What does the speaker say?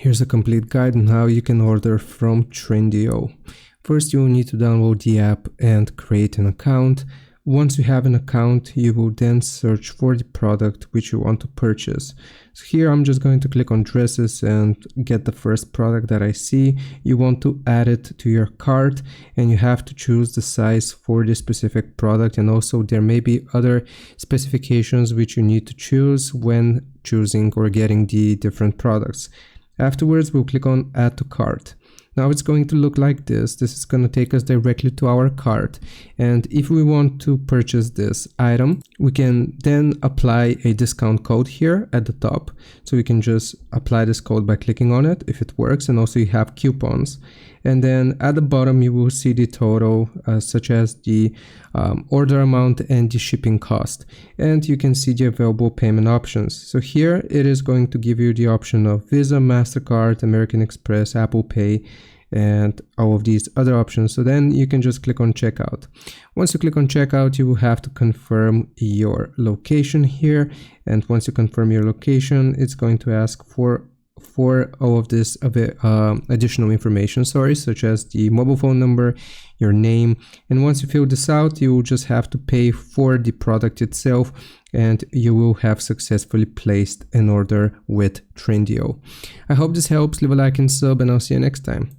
Here's a complete guide on how you can order from Trendyol. First, you will need to download the app and create an account. Once you have an account, you will then search for the product which you want to purchase. So here I'm just going to click on dresses and get the first product that I see. You want to add it to your cart and you have to choose the size for the specific product, and also there may be other specifications which you need to choose when choosing or getting the different products. Afterwards, we'll click on add to cart. Now it's going to look like this. This is going to take us directly to our cart. And if we want to purchase this item, we can then apply a discount code here at the top. So we can just apply this code by clicking on it if it works. And also you have coupons. And then at the bottom, you will see the total, such as the order amount and the shipping cost. And you can see the available payment options. So here it is going to give you the option of Visa, MasterCard, American Express, Apple Pay, and all of these other options. So then you can just click on checkout. Once you click on checkout, you will have to confirm your location here. And once you confirm your location, it's going to ask for all of this additional information, such as the mobile phone number, your name. And once you fill this out, you will just have to pay for the product itself, and you will have successfully placed an order with Trendyol. I hope this helps. Leave a like and sub, and I'll see you next time.